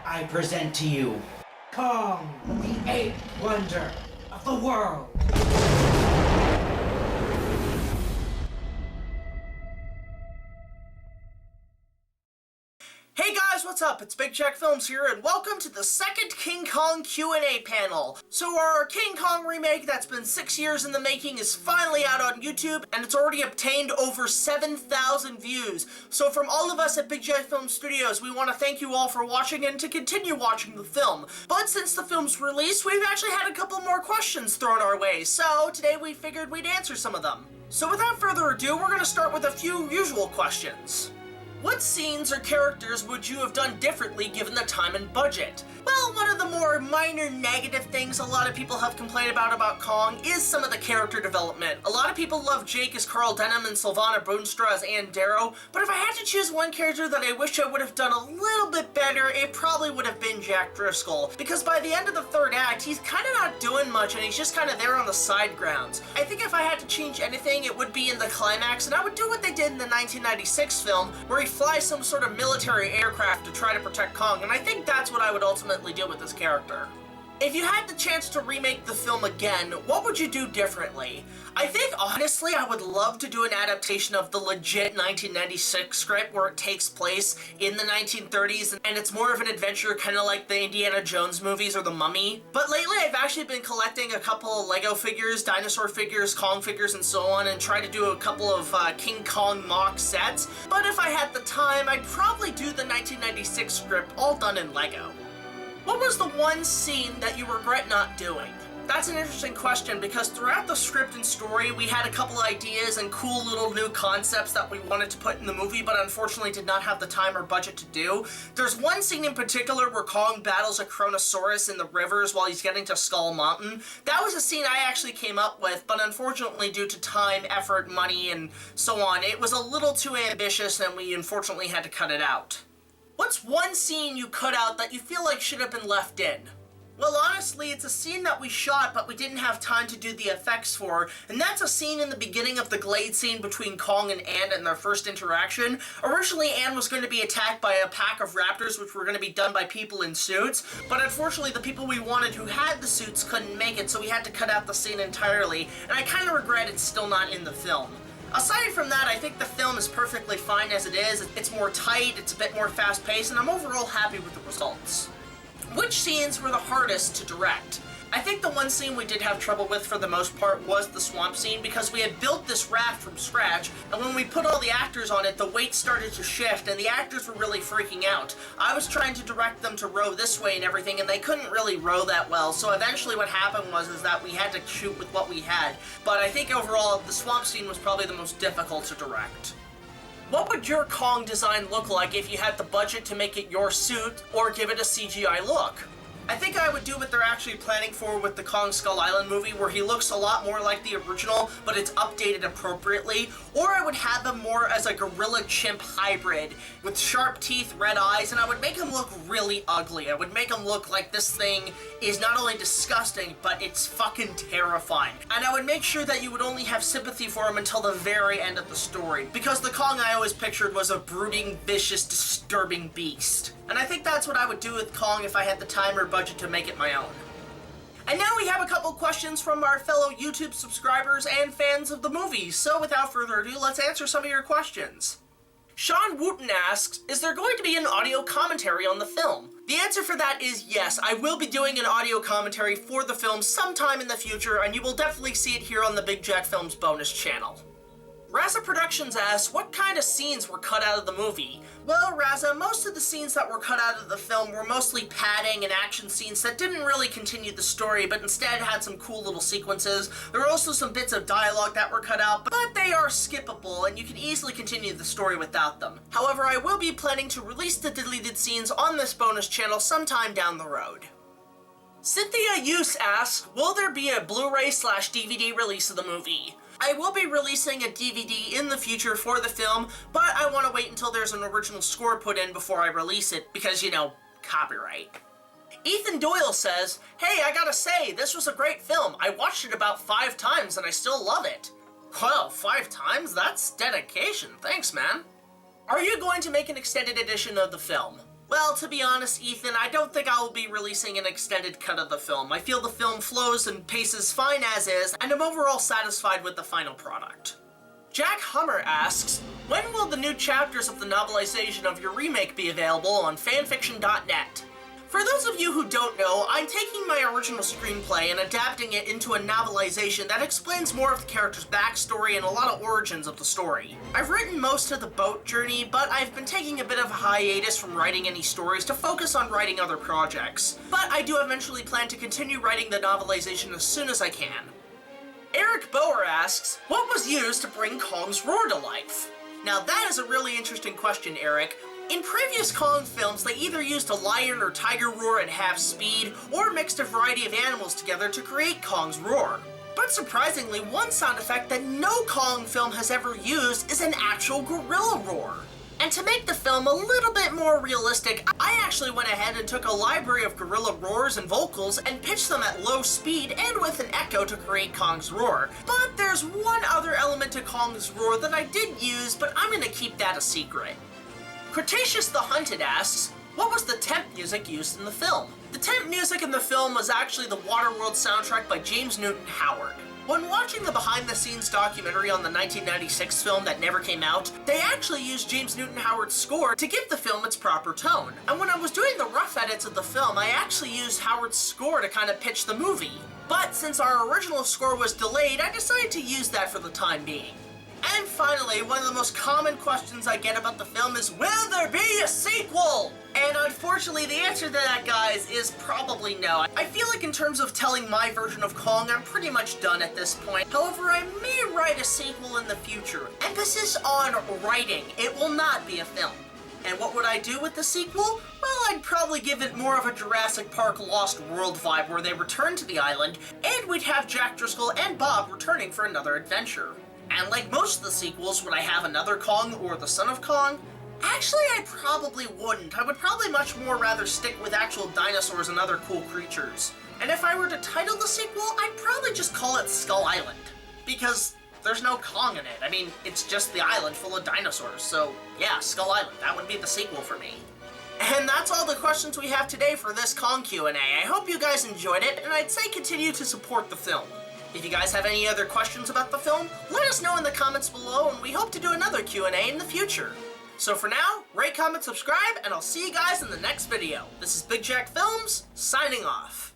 I present to you Kong, the eighth wonder of the world. Hey guys, what's up? It's BigJackFilms here, and welcome to the second King Kong Q&A panel. So our King Kong remake that's been 6 years in the making is finally out on YouTube, and it's already obtained over 7,000 views. So from all of us at BigJackFilms Studios, we want to thank you all for watching and to continue watching the film. But since the film's release, we've actually had a couple more questions thrown our way, so today we figured we'd answer some of them. So without further ado, we're going to start with a few usual questions. What scenes or characters would you have done differently given the time and budget? Well, one of the more minor negative things a lot of people have complained about Kong is some of the character development. A lot of people love Jake as Carl Denham and Sylvana Boonstra as Ann Darrow, but if I had to choose one character that I wish I would have done a little bit better, it probably would have been Jack Driscoll, because by the end of the third act, he's kind of not doing much and he's just kind of there on the side grounds. I think if I had to change anything, it would be in the climax, and I would do what they did in the 1996 film, where he flies some sort of military aircraft to try to protect Kong, and I think that's what I would ultimately do with this character. If you had the chance to remake the film again, what would you do differently? I think, honestly, I would love to do an adaptation of the legit 1996 script where it takes place in the 1930s, and it's more of an adventure, kind of like the Indiana Jones movies or The Mummy. But lately, I've actually been collecting a couple of Lego figures, dinosaur figures, Kong figures, and so on, and try to do a couple of King Kong mock sets. But if I had the time, I'd probably do the 1996 script all done in Lego. What was the one scene that you regret not doing? That's an interesting question, because throughout the script and story, we had a couple ideas and cool little new concepts that we wanted to put in the movie, but unfortunately did not have the time or budget to do. There's one scene in particular where Kong battles a Kronosaurus in the rivers while he's getting to Skull Mountain. That was a scene I actually came up with, but unfortunately due to time, effort, money, and so on, it was a little too ambitious and we unfortunately had to cut it out. What's one scene you cut out that you feel like should have been left in? Well, honestly, it's a scene that we shot, but we didn't have time to do the effects for, and that's a scene in the beginning of the glade scene between Kong and Ann in their first interaction. Originally, Ann was going to be attacked by a pack of raptors, which were going to be done by people in suits, but unfortunately, the people we wanted who had the suits couldn't make it, so we had to cut out the scene entirely, and I kind of regret it's still not in the film. Aside from that, I think the film is perfectly fine as it is. It's more tight, it's a bit more fast-paced, and I'm overall happy with the results. Which scenes were the hardest to direct? I think the one scene we did have trouble with for the most part was the swamp scene, because we had built this raft from scratch, and when we put all the actors on it, the weight started to shift, and the actors were really freaking out. I was trying to direct them to row this way and everything, and they couldn't really row that well, so eventually what happened was that we had to shoot with what we had. But I think overall, the swamp scene was probably the most difficult to direct. What would your Kong design look like if you had the budget to make it your suit, or give it a CGI look? I think I would do what they're actually planning for with the Kong Skull Island movie, where he looks a lot more like the original, but it's updated appropriately. Or I would have him more as a gorilla chimp hybrid, with sharp teeth, red eyes, and I would make him look really ugly. I would make him look like this thing is not only disgusting, but it's fucking terrifying. And I would make sure that you would only have sympathy for him until the very end of the story, because the Kong I always pictured was a brooding, vicious, disturbing beast. And I think that's what I would do with Kong if I had the time or budget to make it my own. And now we have a couple questions from our fellow YouTube subscribers and fans of the movie, so without further ado, let's answer some of your questions. Shawn Wooten asks, is there going to be an audio commentary on the film? The answer for that is yes, I will be doing an audio commentary for the film sometime in the future, and you will definitely see it here on the BigJackFilms bonus channel. Raza Productions asks, what kind of scenes were cut out of the movie? Well, Raza, most of the scenes that were cut out of the film were mostly padding and action scenes that didn't really continue the story, but instead had some cool little sequences. There were also some bits of dialogue that were cut out, but they are skippable, and you can easily continue the story without them. However, I will be planning to release the deleted scenes on this bonus channel sometime down the road. Cynthia Utz asks, will there be a Blu-ray/DVD release of the movie? I will be releasing a DVD in the future for the film, but I want to wait until there's an original score put in before I release it, because, you know, copyright. Ethan Doyle says, hey, I gotta say, this was a great film. I watched it about 5 times and I still love it. Well, 5 times? That's dedication. Thanks, man. Are you going to make an extended edition of the film? Well, to be honest, Ethan, I don't think I will be releasing an extended cut of the film. I feel the film flows and paces fine as is, and I'm overall satisfied with the final product. Jack Hummer asks, when will the new chapters of the novelization of your remake be available on fanfiction.net? For those of you who don't know, I'm taking my original screenplay and adapting it into a novelization that explains more of the character's backstory and a lot of origins of the story. I've written most of the boat journey, but I've been taking a bit of a hiatus from writing any stories to focus on writing other projects. But I do eventually plan to continue writing the novelization as soon as I can. Eric Boer asks, what was used to bring Kong's roar to life? Now that is a really interesting question, Eric. In previous Kong films, they either used a lion or tiger roar at half speed, or mixed a variety of animals together to create Kong's roar. But surprisingly, one sound effect that no Kong film has ever used is an actual gorilla roar. And to make the film a little bit more realistic, I actually went ahead and took a library of gorilla roars and vocals and pitched them at low speed and with an echo to create Kong's roar. But there's one other element to Kong's roar that I did use, but I'm gonna keep that a secret. Cretaceous the Hunted asks, what was the temp music used in the film? The temp music in the film was actually the Waterworld soundtrack by James Newton Howard. When watching the behind-the-scenes documentary on the 1996 film that never came out, they actually used James Newton Howard's score to give the film its proper tone. And when I was doing the rough edits of the film, I actually used Howard's score to kind of pitch the movie. But since our original score was delayed, I decided to use that for the time being. And finally, one of the most common questions I get about the film is, will there be a sequel? And unfortunately, the answer to that, guys, is probably no. I feel like in terms of telling my version of Kong, I'm pretty much done at this point. However, I may write a sequel in the future. Emphasis on writing. It will not be a film. And what would I do with the sequel? Well, I'd probably give it more of a Jurassic Park Lost World vibe where they return to the island, and we'd have Jack Driscoll and Bob returning for another adventure. And like most of the sequels, would I have another Kong or the Son of Kong? Actually, I probably wouldn't. I would probably much more rather stick with actual dinosaurs and other cool creatures. And if I were to title the sequel, I'd probably just call it Skull Island. Because there's no Kong in it. I mean, it's just the island full of dinosaurs. So yeah, Skull Island, that would be the sequel for me. And that's all the questions we have today for this Kong Q&A. I hope you guys enjoyed it, and I'd say continue to support the film. If you guys have any other questions about the film, let us know in the comments below, and we hope to do another Q&A in the future. So for now, rate, comment, subscribe, and I'll see you guys in the next video. This is BigJackFilms, signing off.